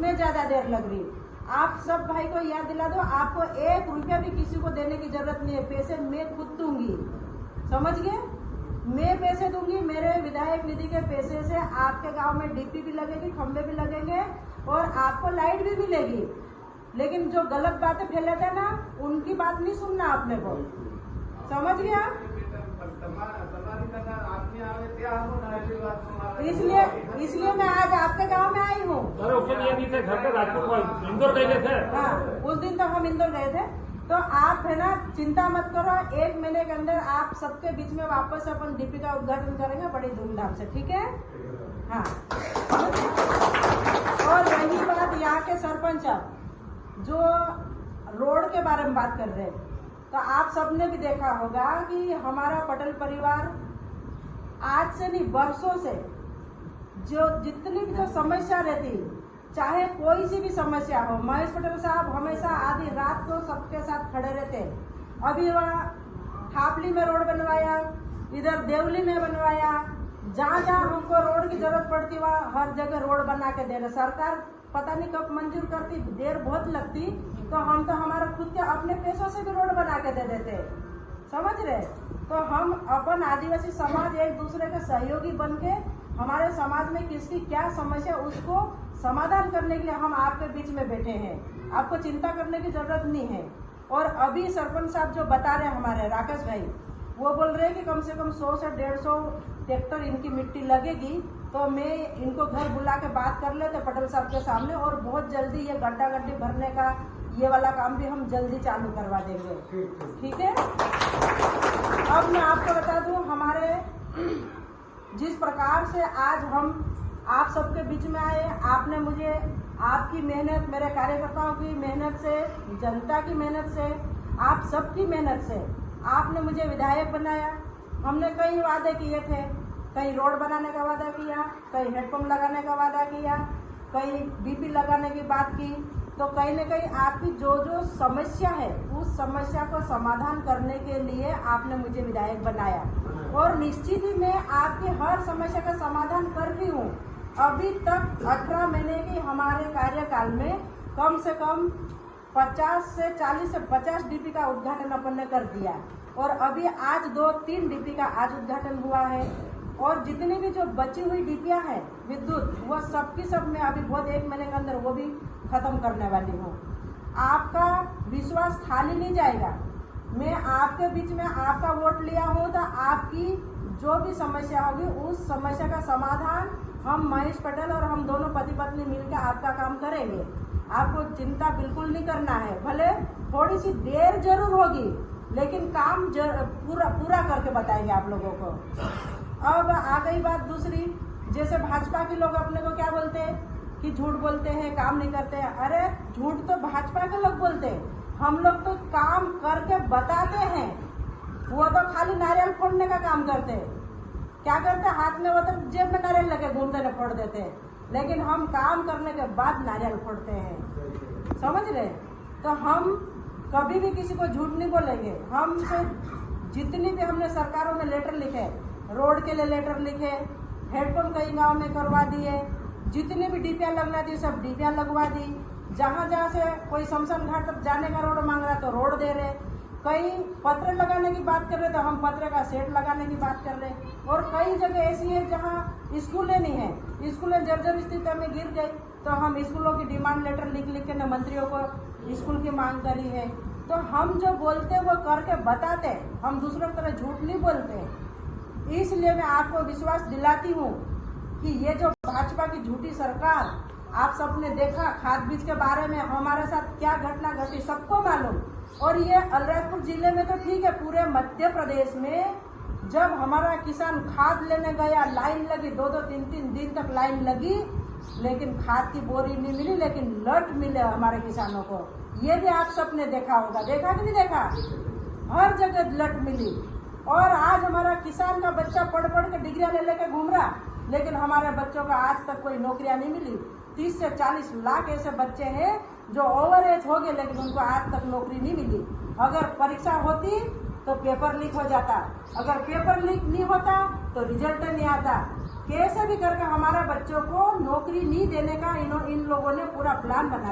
उसमें ज्यादा देर लग रही। आप सब भाई को याद दिला दो, आपको 1 रुपया भी किसी को देने की जरूरत नहीं है, पैसे मैं खुद दूंगी, समझ गए? मैं पैसे दूंगी, मेरे विधायक निधि के पैसे से आपके गांव में डीपी भी लगेगी, खंबे भी लगेंगे और आपको लाइट भी मिलेगी। लेकिन जो गलत बातें फैलाते हैं ना, उनकी बात नहीं सुनना आपने को, समझ गया? इसलिए मैं आज आपके गांव में आई हूँ। घर पे राजपुर इंदौर गए थे। हाँ, उस दिन तो हम इंदौर गए थे। तो आप है ना, चिंता मत करो, 1 महीने के अंदर आप सबके बीच में वापस अपन डीपी का उद्घाटन करेंगे बड़ी धूमधाम से, ठीक है? हाँ। और रही बात यहाँ के सरपंच जो रोड के बारे में बात कर रहे हैं, तो आप सबने भी देखा होगा कि हमारा पटेल परिवार आज से नहीं बरसों से जो जितनी भी जो समस्या रहती, चाहे कोई सी भी समस्या हो, महेश पटेल साहब हमेशा आधी रात को सबके साथ खड़े रहते। अभी वहाँ थापली में रोड बनवाया, इधर देवली में बनवाया, जहाँ जहाँ हमको रोड की जरूरत पड़ती वहाँ हर जगह रोड बना के दे रहे। सरकार पता नहीं कब मंजूर करती, देर बहुत लगती, तो हम तो हमारा खुद के अपने पैसों से भी रोड बना के दे देते, समझ रहे? तो हम अपन आदिवासी समाज एक दूसरे के सहयोगी बन के हमारे समाज में किसकी क्या समस्या उसको समाधान करने के लिए हम आपके बीच में बैठे हैं। आपको चिंता करने की जरूरत नहीं है। और अभी सरपंच साहब जो बता रहे हैं हमारे राकेश भाई, वो बोल रहे हैं कि कम से कम 100 से 150 ट्रैक्टर इनकी मिट्टी लगेगी। तो मैं इनको घर बुला के बात कर लेते पटेल साहब के सामने, और बहुत जल्दी ये गड्ढा गड्ढी भरने का ये वाला काम भी हम जल्दी चालू करवा देंगे, ठीक है? अब मैं आपको बता दूं, हमारे जिस प्रकार से आज हम आप सबके बीच में आए, आपने मुझे आपकी मेहनत, मेरे कार्यकर्ताओं की मेहनत से, जनता की मेहनत से, आप सबकी मेहनत से आपने मुझे विधायक बनाया। हमने कई वादे किए थे, कहीं रोड बनाने का वादा किया, कहीं हेडपम्प लगाने का वादा किया, कहीं बीपी लगाने की बात की। तो कहीं न कहीं आपकी जो जो समस्या है उस समस्या को समाधान करने के लिए आपने मुझे विधायक बनाया, और निश्चित ही मैं आपकी हर समस्या का समाधान करती हूँ। अभी तक 18 महीने की हमारे कार्यकाल में कम से कम 40 से 50 डीपी का उद्घाटन अपन ने कर दिया, और अभी आज 2-3 डीपी का आज उद्घाटन हुआ है। और जितनी भी जो बची हुई डीपियां हैं विद्युत, वो सबकी सब मैं अभी बहुत 1 महीने के अंदर वो भी खत्म करने वाली हूँ। आपका विश्वास खाली नहीं जाएगा। मैं आपके बीच में आपका वोट लिया हूँ, तो आपकी जो भी समस्या होगी उस समस्या का समाधान हम महेश पटेल और हम दोनों पति पत्नी मिलकर आपका काम करेंगे। आपको चिंता बिल्कुल नहीं करना है, भले थोड़ी सी देर जरूर होगी, लेकिन काम पूरा करके बताएंगे आप लोगों को। अब आ गई बात दूसरी, जैसे भाजपा के लोग अपने को क्या बोलते हैं कि झूठ बोलते हैं, काम नहीं करते हैं। अरे झूठ तो भाजपा के लोग बोलते हैं, हम लोग तो काम करके बताते हैं। वो तो खाली नारियल फोड़ने का काम करते हैं। क्या करते हैं, हाथ में वो तो जेब में नारियल लगे घूमते न फोड़ देते हैं, लेकिन हम काम करने के बाद नारियल फोड़ते हैं, समझ रहे? तो हम कभी भी किसी को झूठ नहीं बोलेंगे। हम से जितनी भी हमने सरकारों में लेटर लिखे, रोड के लिए लेटर लिखे, हेडपम्प कई गांव में करवा दिए, जितनी भी डीपियां लगना थी सब डीपियां लगवा दी। जहां जहां से कोई शमशान घाट तक जाने का रोड मांग रहा तो रोड दे रहे, कई पत्र लगाने की बात कर रहे तो हम पत्र का सेट लगाने की बात कर रहे। और कई जगह ऐसी है जहां स्कूलें नहीं है, स्कूलें जर्जर स्थिति में गिर गई, तो हम स्कूलों की डिमांड लेटर लिख के न मंत्रियों को स्कूल की मांग करी है। तो हम जो बोलते वो करके बताते, हम दूसरों की तरह झूठ नहीं बोलते। इसलिए मैं आपको विश्वास दिलाती हूँ कि ये जो भाजपा की झूठी सरकार, आप सबने देखा खाद बीज के बारे में हमारे साथ क्या घटना घटी सबको मालूम। और ये अलीराजपुर जिले में तो ठीक है, पूरे मध्य प्रदेश में जब हमारा किसान खाद लेने गया, लाइन लगी, 2-3 दिन तक लाइन लगी, लेकिन खाद की बोरी नहीं मिली, लेकिन लट मिले हमारे किसानों को। ये भी आप सबने देखा होगा, देखा कि नहीं देखा? हर जगह लट मिली। और आज हमारा किसान का बच्चा पढ़ के डिग्रियां ले लेके घूम रहा, लेकिन हमारे बच्चों का आज तक कोई नौकरियां नहीं मिली। 30 से 40 लाख ऐसे बच्चे हैं जो ओवर एज हो गए, लेकिन उनको आज तक नौकरी नहीं मिली। अगर परीक्षा होती तो पेपर लीक हो जाता, अगर पेपर लीक नहीं होता तो रिजल्ट नहीं आता। कैसे भी करके हमारे बच्चों को नौकरी नहीं देने का इन लोगों ने पूरा प्लान बना